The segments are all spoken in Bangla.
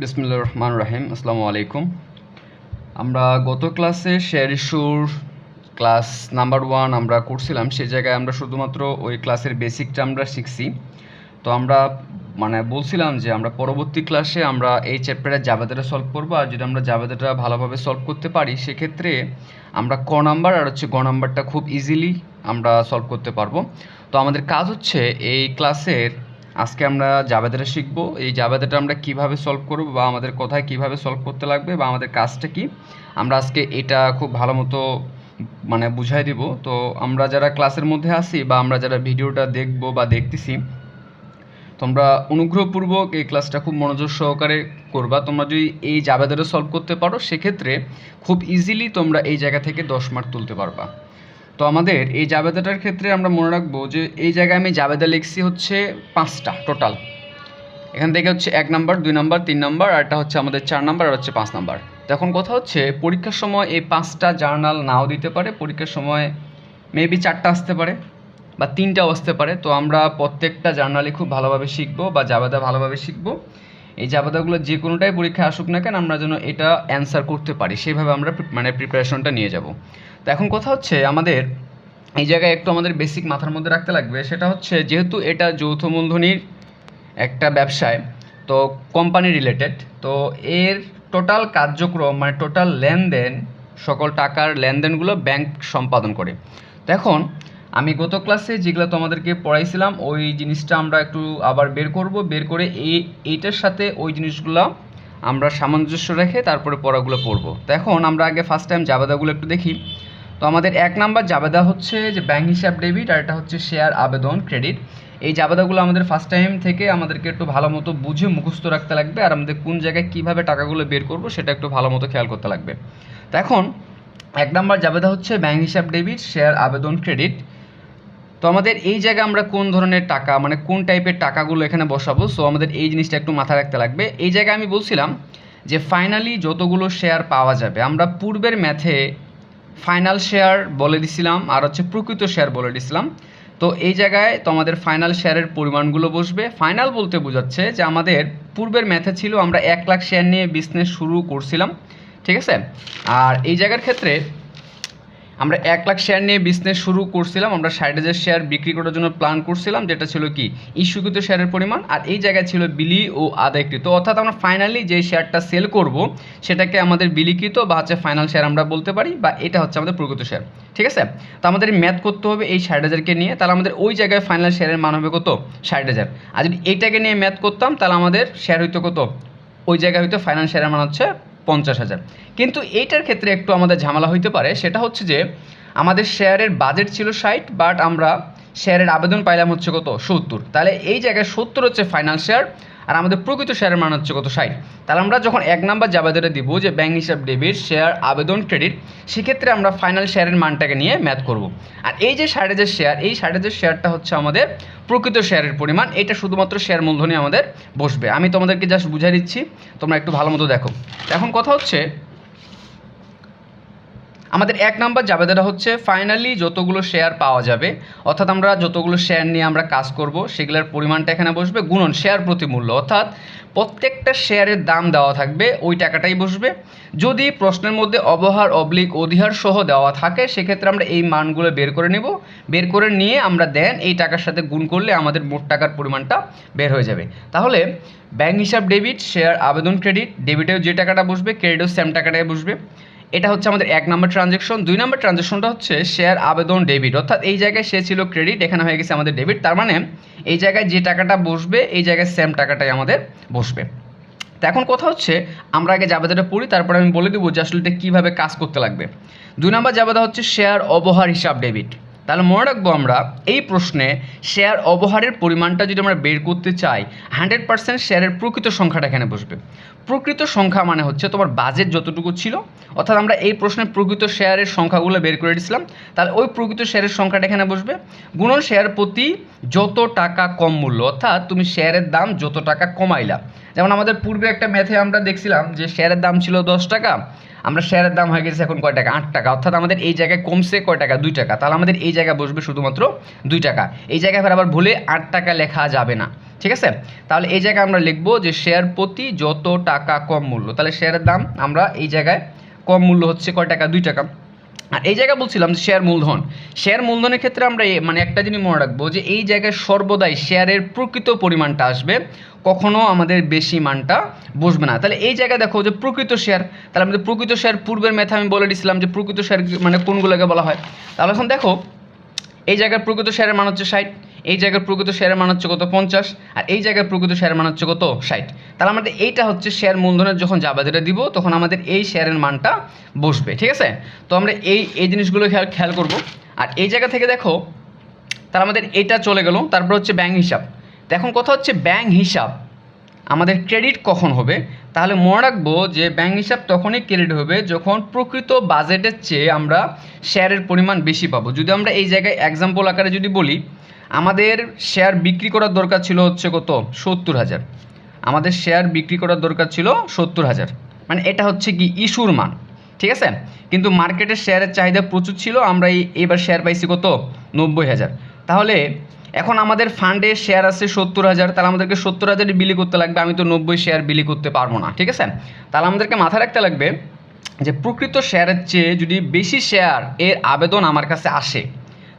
বিসমিল্লাহির রহমানির রহিম। আসসালামু আলাইকুম। আমরা গত ক্লাসে শেয়ার ইস্যুর ক্লাস নাম্বার 1 আমরা করছিলাম। সেই জায়গায় আমরা শুধুমাত্র ওই ক্লাসের বেসিকটা আমরা শিখছি। তো আমরা বলছিলাম যে আমরা পরবর্তী ক্লাসে আমরা এই চ্যাপ্টারে জাবেদাটা সলভ করব, আর যদি আমরা জাবেদাটা ভালোভাবে সলভ করতে পারি সেক্ষেত্রে আমরা ক নাম্বার আর গ নাম্বারটা খুব ইজিলি আমরা সলভ করতে পারবো। তো আমাদের কাজ হচ্ছে এই ক্লাসের আজকে আমরা জাবেদাটা শিখব। এই জাবেদাটা আমরা কিভাবে সলভ করব বা আমাদের কোথায় কিভাবে সলভ করতে লাগবে বা আমাদের কাজটা কি, আমরা আজকে এটা খুব ভালো মতো বুঝাই দিব। তো আমরা যারা ক্লাসের মধ্যে আছি বা আমরা যারা ভিডিওটা দেখব বা দেখতেছি, তোমরা অনুগ্রহপূর্বক এই ক্লাসটা খুব মনোযোগ সহকারে করবা। তোমরা যদি এই জাবেদাটা সলভ করতে পারো সেক্ষেত্রে খুব ইজিলি তোমরা এই জায়গা থেকে 10 মার্ক তুলতে পারবা। তো আমাদের এই জাবেদাটার ক্ষেত্রে আমরা মনে রাখবো যে এই জায়গায় আমি জাবেদা লিখছি হচ্ছে 5টা টোটাল। এখান থেকে হচ্ছে 1 নাম্বার, 2 নাম্বার, 3 নাম্বার, আর একটা হচ্ছে আমাদের 4 নাম্বার, আর হচ্ছে 5 নাম্বার। তো এখন কথা হচ্ছে পরীক্ষার সময় এই 5টা জার্নাল নাও দিতে পারে, পরীক্ষার সময় মেবি 4টা আসতে পারে বা 3টাও আসতে পারে। তো আমরা প্রত্যেকটা জার্নালে খুব ভালোভাবে শিখবো বা জাবেদা ভালোভাবে শিখবো। এই জাবেদাগুলো যে কোনোটাই পরীক্ষায় আসুক না কেন আমরা যেন এটা অ্যান্সার করতে পারি, সেইভাবে আমরা প্রিপারেশনটা নিয়ে যাব। তো এখন কথা হচ্ছে আমাদের এই জায়গায় একটু আমাদের বেসিক মাথার মধ্যে রাখতে লাগবে, সেটা হচ্ছে যেহেতু এটা যৌথ মূলধনির একটা ব্যবসায়, তো কোম্পানি রিলেটেড, তো এর টোটাল কার্যক্রম টোটাল লেনদেন, সকল টাকার লেনদেনগুলো ব্যাংক সম্পাদন করে। তো এখন আমি গত ক্লাসে যেগুলো তোমাদেরকে পড়াইছিলাম ওই জিনিসটা আমরা একটু আবার বের করব, বের করে এইটার সাথে ওই জিনিসগুলো আমরা সামঞ্জস্য রেখে তারপরে পড়াগুলো পড়বো। তো এখন আমরা আগে ফার্স্ট টাইম জাবেদাগুলো একটু দেখি। তো আমাদের 1 নাম্বার জাবেদা হচ্ছে যে ব্যাংক হিসাব ডেবিট, আর এটা হচ্ছে শেয়ার আবেদন ক্রেডিট। এই জাবেদাগুলো আমাদের ফার্স্ট টাইম থেকে আমাদেরকে একটু ভালো মতো বুঝে মুখস্থ রাখতে লাগবে, আর আমাদের কোন জায়গায় কীভাবে টাকাগুলো বের করব সেটা একটু ভালো মতো খেয়াল করতে লাগবে। তো এখন 1 নাম্বার জাবেদা হচ্ছে ব্যাংক হিসাব ডেবিট, শেয়ার আবেদন ক্রেডিট। তো আমাদের এই জায়গায় আমরা কোন ধরনের টাকা কোন টাইপের টাকাগুলো এখানে বসাবো, সো আমাদের এই জিনিসটা একটু মাথায় রাখতে লাগবে। এই জায়গায় আমি বলছিলাম যে ফাইনালি যতগুলো শেয়ার পাওয়া যাবে, আমরা পূর্বের ম্যাথে ফাইনাল শেয়ার বলে দিছিলাম আর হচ্ছে প্রকৃত শেয়ার বলে দিছিলাম। তো এই জায়গায় তো আমাদের ফাইনাল শেয়ারের পরিমাণগুলো বসবে। ফাইনাল বলতে বোঝাচ্ছে যে আমাদের পূর্বের ম্যাথে ছিল আমরা 1 লাখ শেয়ার নিয়ে বিজনেস শুরু করছিলাম, ঠিক আছে। আর এই জায়গার ক্ষেত্রে আমরা 1 লাখ শেয়ার নিয়ে বিজনেস শুরু করছিলাম, আমরা 60,000 শেয়ার বিক্রি করার জন্য প্ল্যান করছিলাম, যেটা ছিল কি ইস্যুকৃত শেয়ারের পরিমাণ, আর এই জায়গায় ছিল বিলি ও আদায়কৃত, অর্থাৎ আমরা ফাইনালি যে শেয়ারটা সেল করব সেটাকে আমাদের বিলিকৃত বা হচ্ছে ফাইনাল শেয়ার আমরা বলতে পারি, বা এটা হচ্ছে আমাদের প্রকৃত শেয়ার, ঠিক আছে। তো আমাদের ম্যাথ করতে হবে এই 60,000কে নিয়ে, তাহলে আমাদের ওই জায়গায় ফাইনাল শেয়ারের মান হবে কত 60,000। আর যদি এইটাকে নিয়ে ম্যাথ করতাম তাহলে আমাদের শেয়ার হইতো কত, ওই জায়গায় হইতো ফাইনাল শেয়ারের মান হচ্ছে 50,000। কিন্তু এইটার ক্ষেত্রে একটু আমাদের ঝামেলা হইতে পারে, সেটা হচ্ছে যে আমাদের শেয়ারের বাজেট ছিল 60, বাট আমরা শেয়ারের আবেদন পাইলাম হচ্ছে কত 70। তাহলে এই জায়গায় 70 হচ্ছে ফাইনাল শেয়ার, আর আমাদের প্রকৃত শেয়ারের মান হচ্ছে কত 60। তাহলে আমরা যখন 1 নাম্বার জাবেদাটা দিব যে ব্যাংক হিসাব ডেবিট, শেয়ার আবেদন ক্রেডিট, সেক্ষেত্রে আমরা ফাইনাল শেয়ারের মানটাকে নিয়ে ম্যাথ করব। আর এই যে 60,000 শেয়ার, এই 60,000 শেয়ারটা হচ্ছে আমাদের প্রকৃত শেয়ারের পরিমাণ, এটা শুধুমাত্র শেয়ার মূলধনই আমাদের বসবে। আমি তোমাদেরকে জাস্ট বুঝাই দিচ্ছি, তোমরা একটু ভালো মতো দেখো। এখন কথা হচ্ছে আমাদের 1 নাম্বার জাবেদাটা হচ্ছে ফাইনালি যতগুলো শেয়ার পাওয়া যাবে, অর্থাৎ আমরা যতগুলো শেয়ার নিয়ে আমরা কাজ করব সেগুলোর পরিমাণটা এখানে বসবে গুণন শেয়ার প্রতি মূল্য, অর্থাৎ প্রত্যেকটা শেয়ারের দাম দেওয়া থাকবে ওই টাকাটাই বসবে। যদি প্রশ্নের মধ্যে অবহার অবলিক অধিহার সহ দেওয়া থাকে সেক্ষেত্রে আমরা এই মানগুলো বের করে নেব, বের করে নিয়ে আমরা দেন এই টাকার সাথে গুণ করলে আমাদের মোট টাকার পরিমাণটা বের হয়ে যাবে। তাহলে ব্যাংক হিসাব ডেবিট, শেয়ার আবেদন ক্রেডিট, ডেবিটেও যে টাকাটা বসবে ক্রেডিটেও সেম টাকাটাই বসবে। এটা হচ্ছে আমাদের 1 নাম্বার ট্রানজ্যাকশন। 2 নাম্বার ট্রানজ্যাকশনটা হচ্ছে শেয়ার আবেদন ডেবিট, অর্থাৎ এই জায়গায় সে ছিল ক্রেডিট, এখানে হয়ে গেছে আমাদের ডেবিট, তার মানে এই জায়গায় যে টাকাটা বসবে এই জায়গায় সেম টাকাটাই আমাদের বসবে। তো এখন কথা হচ্ছে আমরা আগে জাবেদাটা পড়ি, তারপরে আমি বলে দেবো যে আসলে এটা কীভাবে কাজ করতে লাগবে। 2 নাম্বার জাবেদা হচ্ছে শেয়ার অবহার হিসাব ডেবিট। তাহলে মনে রাখবো আমরা এই প্রশ্নে শেয়ার অবহারের পরিমাণটা যদি আমরা বের করতে চাই 100% শেয়ারের প্রকৃত সংখ্যাটা এখানে বসবে। প্রকৃত সংখ্যা মানে হচ্ছে তোমার বাজেট যতটুকু ছিল, অর্থাৎ আমরা এই প্রশ্নে প্রকৃত শেয়ারের সংখ্যাগুলো বের করে দিয়েছিলাম, তাহলে ওই প্রকৃত শেয়ারের সংখ্যাটা এখানে বসবে গুণন শেয়ার প্রতি যত টাকা কম মূল্য, অর্থাৎ তুমি শেয়ারের দাম যত টাকা কমাইলা। যেমন আমাদের পূর্বে একটা ম্যাথে আমরা দেখছিলাম যে শেয়ারের দাম ছিল 10 টাকা, আমরা শেয়ারের দাম হয়ে গেছে এখন কয় টাকা 8 টাকা, অর্থাৎ আমাদের এই জায়গায় কমছে কয় টাকা 2 টাকা, তাহলে আমাদের এই জায়গায় বসবে শুধুমাত্র 2 টাকা। এই জায়গায় আবার ভুলে 8 টাকা লেখা যাবে না, ঠিক আছে। তাহলে এই জায়গায় আমরা লিখবো যে শেয়ার প্রতি যত টাকা কম মূল্য, তাহলে শেয়ারের দাম আমরা এই জায়গায় কম মূল্য হচ্ছে কয় টাকা, 2 টাকা। আর এই জায়গায় বলছিলাম যে শেয়ার মূলধনের ক্ষেত্রে আমরা মানে একটা জিনিস মনে রাখবো যে এই জায়গায় সর্বদাই শেয়ারের প্রকৃত পরিমাণটা আসবে, কখনো আমাদের বেশি মানটা বসবে না। তাহলে এই জায়গায় দেখো যে প্রকৃত শেয়ার, তাহলে আমাদের প্রকৃত শেয়ার পূর্বের ম্যাথে আমি বলে দিয়েছিলাম যে প্রকৃত শেয়ার মানে কোনগুলোকে বলা হয়। তাহলে এখন দেখো এই জায়গার প্রকৃত শেয়ারের মান হচ্ছে 60, এই জায়গার প্রকৃত শেয়ারের মান হচ্ছে কত 50, আর এই জায়গার প্রকৃত শেয়ারের মান হচ্ছে কত 60। তাহলে আমাদের এইটা হচ্ছে শেয়ার মূলধনের যখন জাবেদাটা দিব তখন আমাদের এই শেয়ারের মানটা বসবে, ঠিক আছে। তো আমরা এই জিনিসগুলো খেয়াল করব। আর এই জায়গা থেকে দেখো তাহলে আমাদের এইটা চলে গেল। তারপর হচ্ছে ব্যাংক হিসাব। তো এখন কথা হচ্ছে ব্যাংক হিসাব আমাদের ক্রেডিট কখন হবে, তাহলে মনে রাখবো যে ব্যাংক হিসাব তখনই ক্রেডিট হবে যখন প্রকৃত বাজেটের চেয়ে আমরা শেয়ারের পরিমাণ বেশি পাবো। যদি আমরা এই জায়গায় এক্সাম্পল আকারে যদি বলি, আমাদের শেয়ার বিক্রি করার দরকার ছিল হচ্ছে কত 70,000, আমাদের শেয়ার বিক্রি করার দরকার ছিল 70,000, মানে এটা হচ্ছে কি ইস্যুর মান, ঠিক আছে। কিন্তু মার্কেটের শেয়ারের চাহিদা প্রচুর ছিল, আমরা এইবার শেয়ার পাইছি কত 90,000। তাহলে এখন আমাদের ফান্ডে শেয়ার আছে 70,000, তাহলে আমাদেরকে 70,000 বিলি করতে লাগবে, আমি তো 90 শেয়ার বিলি করতে পারবো না, ঠিক আছে। তাহলে আমাদেরকে মাথায় রাখতে লাগবে যে প্রকৃত শেয়ারের চেয়ে যদি বেশি শেয়ার এর আবেদন আমার কাছে আসে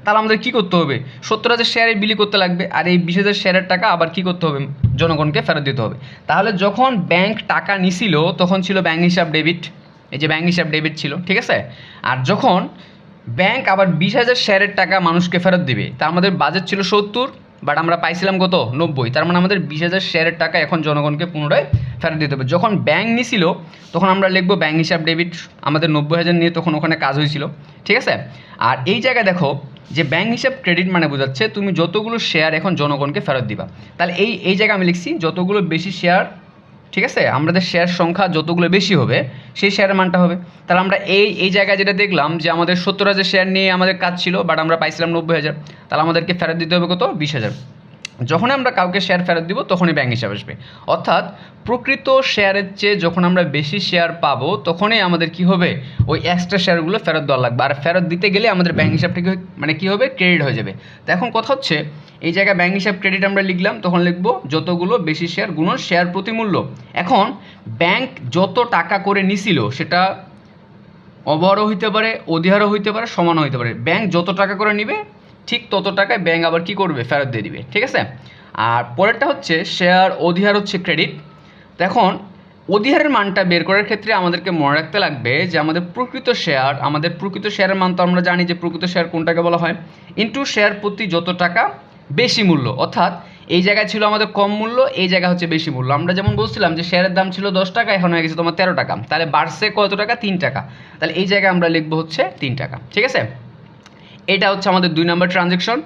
তাহলে আমাদের কী করতে হবে, 70,000 শেয়ারে বিলি করতে লাগবে, আর এই 20,000 শেয়ারের টাকা আবার কী করতে হবে, জনগণকে ফেরত দিতে হবে। তাহলে যখন ব্যাংক টাকা নিছিল তখন ছিল ব্যাংক হিসাব ডেবিট, এই যে ব্যাংক হিসাব ডেবিট ছিল, ঠিক আছে। আর যখন ব্যাংক আবার 20,000 শেয়ারের টাকা মানুষকে ফেরত দিবে, তা আমাদের বাজেট ছিল 70, বাট আমরা পাইছিলাম কত 90, তার মানে আমাদের 20,000 শেয়ারের টাকা এখন জনগণকে পুনরায় ফেরত দিতে হবে। যখন ব্যাংক নিছিল তখন আমরা লিখবো ব্যাংক হিসাব ডেবিট, আমাদের 90,000 নিয়ে তখন ওখানে কাজ হয়েছিল, ঠিক আছে। আর এই জায়গায় দেখো যে ব্যাংক হিসাব ক্রেডিট মানে বোঝাচ্ছে তুমি যতগুলো শেয়ার এখন জনগণকে ফেরত দিবা। তাহলে এই জায়গায় আমি লিখছি যতগুলো বেশি শেয়ার, ঠিক আছে, আমাদের শেয়ার সংখ্যা যতগুলো বেশি হবে সেই শেয়ারের মানটা হবে। তাহলে আমরা এই জায়গায় যেটা দেখলাম যে আমাদের 70,000 শেয়ার নিয়ে আমাদের কাজ ছিল, বাট আমরা পাইছিলাম 90,000, তাহলে আমাদেরকে ফেরত দিতে হবে কত 20,000। যখন আমরা কাউকে শেয়ার ফেরত দিব তখনই ব্যাংক হিসাব আসবে, অর্থাৎ প্রকৃত শেয়ারের চেয়ে যখন আমরা বেশি শেয়ার পাবো তখনই আমাদের কি হবে, ওই এক্সট্রা শেয়ারগুলো ফেরত দেওয়া লাগবে, আর ফেরত দিতে গেলে আমাদের ব্যাংক হিসাবটা মানে কী হবে, ক্রেডিট হয়ে যাবে। তো এখন কথা হচ্ছে এই জায়গায় ব্যাংক হিসাব ক্রেডিট আমরা লিখলাম, তখন লিখবো যতগুলো বেশি শেয়ার গুণন শেয়ার প্রতি মূল্য। এখন ব্যাংক যত টাকা করে নিছিল সেটা অবহারও হইতে পারে, অধিহারও হইতে পারে, সমানও হইতে পারে। ব্যাংক যত টাকা করে নিবে ঠিক তত টাকায় ব্যাংক আবার কী করবে, ফেরত দিয়ে দিবে, ঠিক আছে। আর পরেরটা হচ্ছে শেয়ার অধিহার হচ্ছে ক্রেডিট। তো এখন অধিহারের মানটা বের করার ক্ষেত্রে আমাদেরকে মনে রাখতে লাগবে যে আমাদের প্রকৃত শেয়ারের মান তো আমরা জানি যে প্রকৃত শেয়ার কোনটাকে বলা হয়, ইন্টু শেয়ার প্রতি যত টাকা বেশি মূল্য, অর্থাৎ এই জায়গায় ছিল আমাদের কম মূল্য, এই জায়গা হচ্ছে বেশি মূল্য। আমরা যেমন বলছিলাম যে শেয়ারের দাম ছিল 10 টাকা, এখন হয়ে গেছে তোমার 13 টাকা, তাহলে বাড়ছে কত টাকা, 3 টাকা। তাহলে এই জায়গায় আমরা লিখবো হচ্ছে 3 টাকা, ঠিক আছে। এটা হচ্ছে আমাদের 2 নম্বর ট্রানজ্যাকশন।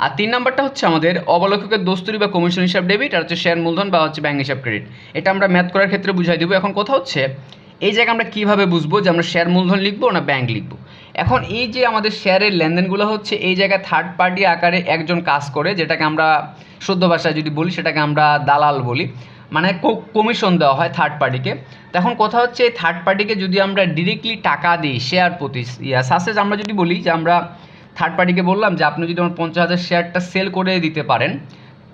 আর 3 নম্বরটা হচ্ছে আমাদের অবলেখকের দস্তুরি বা কমিশন হিসাব ডেবিট, আর হচ্ছে শেয়ার মূলধন বা হচ্ছে ব্যাংক হিসাব ক্রেডিট। এটা আমরা ম্যাথ করার ক্ষেত্রে বুঝাই দেবো। এখন কথা হচ্ছে এই জায়গায় আমরা কীভাবে বুঝবো যে আমরা শেয়ার মূলধন লিখবো না ব্যাংক লিখবো। এখন এই যে আমাদের শেয়ারের লেনদেনগুলো হচ্ছে এই জায়গায় থার্ড পার্টি আকারে একজন কাজ করে, যেটাকে আমরা শুদ্ধ ভাষায় যদি বলি সেটাকে আমরা দালাল বলি, মানে কমিশন দেওয়া হয় থার্ড পার্টিকে। তখন কথা হচ্ছে এই থার্ড পার্টিকে যদি আমরা ডিরেক্টলি টাকা দিই শেয়ার প্রতি, সাসেজ আমরা যদি বলি যে আমরা থার্ড পার্টিকে বললাম যে আপনি যদি আমার 50,000 শেয়ারটা সেল করে দিতে পারেন,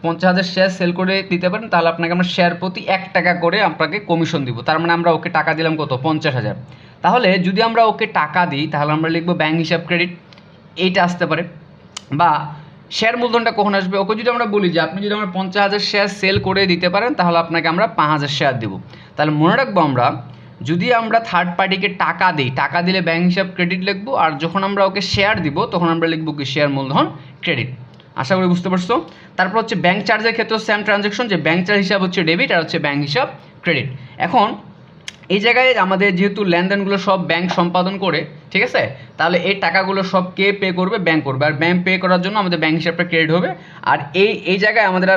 50,000 শেয়ার সেল করে দিতে পারেন, তাহলে আপনাকে আমরা শেয়ার প্রতি 1 টাকা করে আপনাকে কমিশন দিব। তার মানে আমরা ওকে টাকা দিলাম কত 50,000। তাহলে যদি আমরা ওকে টাকা দিই তাহলে আমরা লিখবো ব্যাংক হিসাব ক্রেডিট, এইটা আসতে পারে। বা শেয়ার মূলধনটা কখন আসবে, ওকে যদি আমরা বলি যে আপনি যদি আমার 50,000 শেয়ার সেল করে দিতে পারেন তাহলে আপনাকে আমরা 5,000 শেয়ার দেবো। তাহলে মনে রাখবো আমরা যদি আমরা থার্ড পার্টিকে টাকা দিই, টাকা দিলে ব্যাংক হিসাব ক্রেডিট লিখবো, আর যখন আমরা ওকে শেয়ার দিব তখন আমরা লিখবো কি শেয়ার মূলধন ক্রেডিট। আশা করি বুঝতে পারছো। তারপর হচ্ছে ব্যাংক চার্জের ক্ষেত্রে সেম ট্রানজ্যাকশন, যে ব্যাংক চার্জ হিসাব হচ্ছে ডেবিট আর হচ্ছে ব্যাংক হিসাব ক্রেডিট। এখন এই জায়গায় আমাদের যেহেতু লেনদেনগুলো সব ব্যাংক সম্পাদন করে, ঠিক আছে, তাহলে এই টাকাগুলো সব কে পে করবে, ব্যাংক করবে, আর ব্যাংক পে করার জন্য আমাদের ব্যাংক হিসাবটা ক্রেডিট হবে। আর এই জায়গায় আমাদের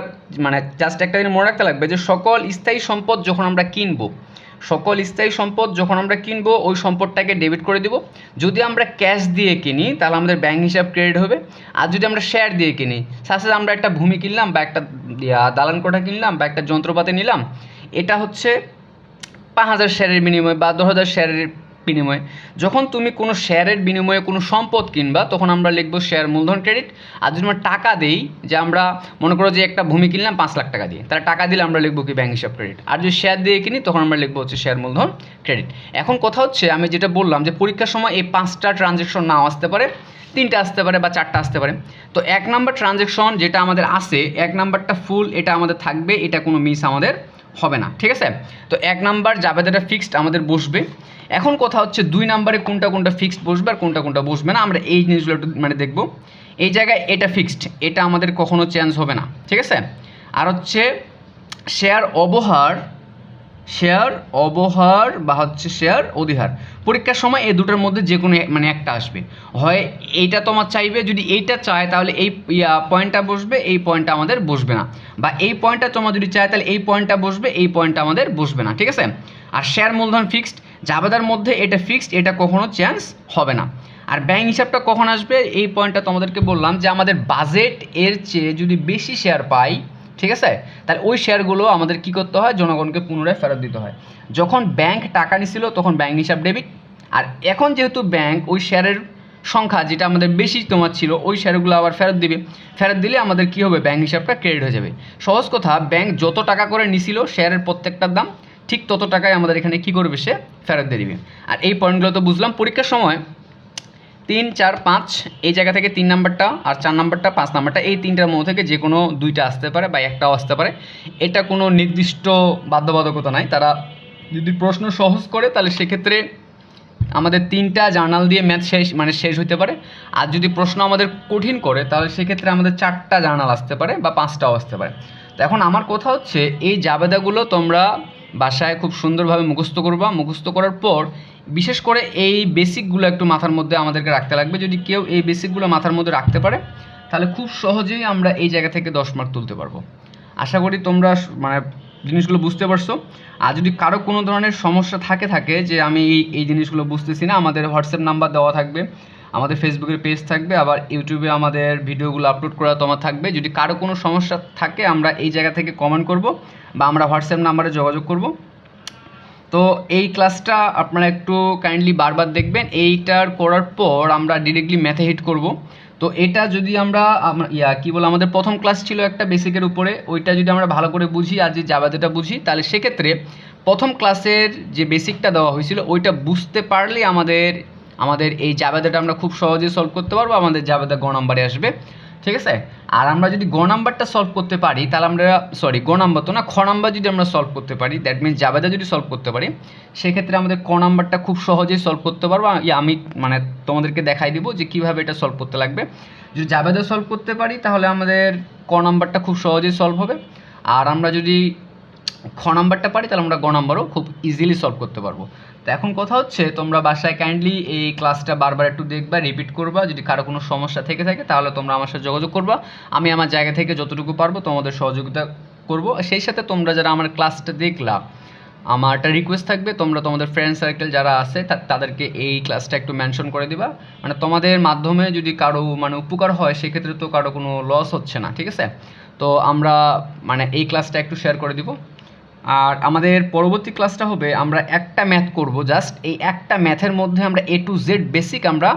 মানে জাস্ট একটা জিনিস মনে রাখতে লাগবে যে সকল স্থায়ী সম্পদ যখন আমরা কিনবো, ওই সম্পদটাকে ডেবিট করে দিব। যদি আমরা ক্যাশ দিয়ে কিনি তাহলে আমাদের ব্যাংক হিসাব ক্রেডিট হবে, আর যদি আমরা শেয়ার দিয়ে কিনি, সাপোজ আমরা একটা ভূমি কিনলাম বা একটা দালান কোঠা কিনলাম বা একটা যন্ত্রপাতি নিলাম, এটা হচ্ছে 5,000 শেয়ারের বিনিময়ে বা 10,000 শেয়ারের বিনিময়ে। যখন তুমি কোনো শেয়ারের বিনিময়ে কোনো সম্পদ কিনবা তখন আমরা লিখবো শেয়ার মূলধন ক্রেডিট। আর যদি আমরা টাকা দিই, যে আমরা মনে করো যে একটা ভূমি কিনলাম 5 লাখ টাকা দিয়ে, তাহলে টাকা দিলে আমরা লিখবো কি ব্যাংক হিসাব ক্রেডিট। আর যদি শেয়ার দিয়ে কিনি তখন আমরা লিখবো হচ্ছে শেয়ার মূলধন ক্রেডিট। এখন কথা হচ্ছে আমি যেটা বললাম যে পরীক্ষার সময় এই 5টা ট্রানজ্যাকশন নাও আসতে পারে, 3টা আসতে পারে বা 4টা আসতে পারে। তো 1 নাম্বার ট্রানজ্যাকশন যেটা আমাদের আছে, 1 নাম্বারটা ফুল, এটা আমাদের থাকবে, এটা কোনো মিস আমাদের হবে না, ঠিক আছে। তো 1 নাম্বার জাবেদাটা ফিক্সড আমাদের বসবে। এখন কথা হচ্ছে 2 নাম্বারে কোনটা কোনটা ফিক্সড বসবে আর কোনটা কোনটা বসবে না, আমরা এই জিনিসগুলো একটু মানে দেখবো। এই জায়গায় এটা ফিক্সড, এটা আমাদের কখনো চেঞ্জ হবে না, ঠিক আছে। আর হচ্ছে শেয়ার অবহার বা হচ্ছে শেয়ার অধিহার, পরীক্ষার সময় এই দুটোর মধ্যে যে কোনো মানে একটা আসবে। হয় এইটা তোমার চাইবে, যদি এইটা চায় তাহলে এই পয়েন্টটা বসবে, এই পয়েন্টটা আমাদের বসবে না, বা এই পয়েন্টটা তোমার যদি চায় তাহলে এই পয়েন্টটা বসবে, এই পয়েন্টটা আমাদের বসবে না, ঠিক আছে। আর শেয়ার মূলধন ফিক্সড, জাবেদার মধ্যে এটা ফিক্সড, এটা কখনো চেঞ্জ হবে না। আর ব্যাংক হিসাবটা কখন আসবে, এই পয়েন্টটা তোমাদেরকে বললাম যে আমাদের বাজেট এর চেয়ে যদি বেশি শেয়ার পাই, ঠিক আছে, তাহলে ওই শেয়ারগুলো আমাদের কী করতে হয়, জনগণকে পুনরায় ফেরত দিতে হয়। যখন ব্যাংক টাকা নিছিল তখন ব্যাংক হিসাব ডেবিট, আর এখন যেহেতু ব্যাংক ওই শেয়ারের সংখ্যা যেটা আমাদের বেশি তোমার ছিল, ওই শেয়ারগুলো আবার ফেরত দিবে, ফেরত দিলে আমাদের কী হবে, ব্যাংক হিসাবটা ক্রেডিট হয়ে যাবে। সহজ কথা, ব্যাংক যত টাকা করে নিছিল শেয়ারের প্রত্যেকটার দাম, ঠিক তত টাকায় আমাদের এখানে কী করবে, সে ফেরত দিয়ে দিবে। আর এই পয়েন্টগুলো তো বুঝলাম। পরীক্ষার সময় 3, 4, 5 এই জায়গা থেকে 3 নাম্বারটা আর 4 নাম্বারটা 5 নাম্বারটা এই তিনটার মধ্যে থেকে যে কোনো দুইটা আসতে পারে বা একটাও আসতে পারে, এটা কোনো নির্দিষ্ট বাধ্যবাধকতা নাই। তারা যদি প্রশ্ন সহজ করে তাহলে সেক্ষেত্রে আমাদের 3টা জার্নাল দিয়ে ম্যাথ শেষ হতে পারে। আর যদি প্রশ্ন আমাদের কঠিন করে তাহলে সেক্ষেত্রে আমাদের 4টা জার্নাল আসতে পারে বা 5টাও আসতে পারে। তো এখন আমার কথা হচ্ছে এই জাবেদাগুলো তোমরা বাসায় খুব সুন্দরভাবে মুখস্থ করবা। মুখস্থ করার পর বিশেষ করে এই বেসিকগুলো একটু মাথার মধ্যে আমাদেরকে রাখতে লাগবে। যদি কেউ এই বেসিকগুলো মাথার মধ্যে রাখতে পারে তাহলে খুব সহজেই আমরা এই জায়গা থেকে 10 মার্ক তুলতে পারবো। আশা করি তোমরা মানে জিনিসগুলো বুঝতে পারছো। আর যদি কারো কোনো ধরনের সমস্যা থাকে যে আমি এই জিনিসগুলো বুঝতেছি না, আমাদের হোয়াটসঅ্যাপ নাম্বার দেওয়া থাকবে, আমাদের ফেসবুকের পেজ থাকবে, আবার ইউটিউবে আমাদের ভিডিওগুলো আপলোড করা তোমার থাকবে। যদি কারো কোনো সমস্যা থাকে আমরা এই জায়গা থেকে কমেন্ট করব বা আমরা হোয়াটসঅ্যাপ নাম্বারে যোগাযোগ করব। তো এই ক্লাসটা আপনারা একটু কাইন্ডলি বারবার দেখবেন। এইটার করার পর আমরা ডিরেক্টলি ম্যাথে হিট করব। তো এটা যদি আমরা কী বলে, আমাদের প্রথম ক্লাস ছিল একটা বেসিকের উপরে, ওইটা যদি আমরা ভালো করে বুঝি আর যে জাবেদাটা বুঝি, তাহলে সেক্ষেত্রে প্রথম ক্লাসের যে বেসিকটা দেওয়া হয়েছিল ওইটা বুঝতে পারলেই আমাদের এই জাবেদাটা আমরা খুব সহজেই সলভ করতে পারবো, আমাদের জাবেদা গ নাম্বারে আসবে, ঠিক আছে। আর আমরা যদি গ নাম্বারটা সলভ করতে পারি তাহলে আমরা গ নাম্বার তো না, খ নাম্বার যদি আমরা সলভ করতে পারি, দ্যাট মিনস জাবেদা যদি সলভ করতে পারি, সেক্ষেত্রে আমাদের ক নাম্বারটা খুব সহজেই সলভ করতে পারবো। আমি মানে তোমাদেরকে দেখাই দিব যে কীভাবে এটা সলভ করতে লাগবে। যদি জাবেদা সলভ করতে পারি তাহলে আমাদের ক নাম্বারটা খুব সহজেই সলভ হবে। আর আমরা যদি খ নাম্বারটা পারি তাহলে আমরা গ নাম্বারও খুব ইজিলি সলভ করতে পারবো। তো এখন কথা হচ্ছে তোমরা বাসায় কাইন্ডলি এই ক্লাসটা বারবার একটু দেখবা, রিপিট করবা। যদি কারো কোনো সমস্যা থেকে থাকে তাহলে তোমরা আমার সাথে যোগাযোগ করবা, আমি আমার জায়গা থেকে যতটুকু পারবো তোমাদের সহযোগিতা করব। সেই সাথে তোমরা যারা আমার ক্লাসটা দেখলা, আমার একটা রিকোয়েস্ট থাকবে, তোমরা তোমাদের ফ্রেন্ড সার্কেল যারা আছে তাদেরকে এই ক্লাসটা একটু মেনশন করে দিবা। মানে তোমাদের মাধ্যমে যদি কারো মানে উপকার হয় সেক্ষেত্রে তো কারো কোনো লস হচ্ছে না, ঠিক আছে। তো আমরা মানে এই ক্লাসটা একটু শেয়ার করে দিব। আর আমাদের পরবর্তী ক্লাসটা হবে আমরা একটা ম্যাথ করব, জাস্ট এই একটা ম্যাথের মধ্যে আমরা A to Z বেসিক আমরা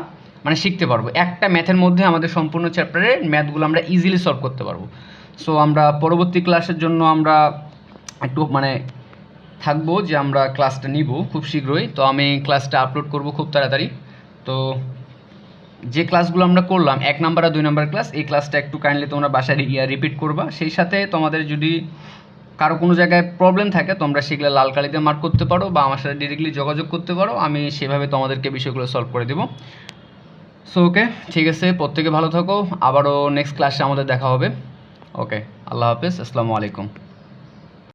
মানে শিখতে পারবো। একটা ম্যাথের মধ্যে আমাদের সম্পূর্ণ চ্যাপ্টারের ম্যাথগুলো আমরা ইজিলি সলভ করতে পারবো। সো আমরা পরবর্তী ক্লাসের জন্য আমরা একটু মানে থাকবো যে আমরা ক্লাসটা নিব খুব শীঘ্রই। তো আমি ক্লাসটা আপলোড করব খুব তাড়াতাড়ি। তো যে ক্লাসগুলো আমরা করলাম 1 নাম্বার আর 2 নাম্বার ক্লাস, এই ক্লাসটা একটু কাইন্ডলি তোমরা বাসায় রিপিট করবা। সেই সাথে তোমাদের যদি কারো কোনো জায়গায় প্রবলেম থাকে তোমরা সেগুলো লাল কালিতে মার্ক করতে পারো বা আমার সাথে ডিরেক্টলি যোগাযোগ করতে পারো, আমি সেভাবে তোমাদেরকে বিষয়গুলো সলভ করে দেবো। সো ওকে, ঠিক আছে, প্রত্যেকে ভালো থাকো, আবারও নেক্সট ক্লাসে আমাদের দেখা হবে। ওকে, আল্লাহ হাফেজ, আসসালামু আলাইকুম।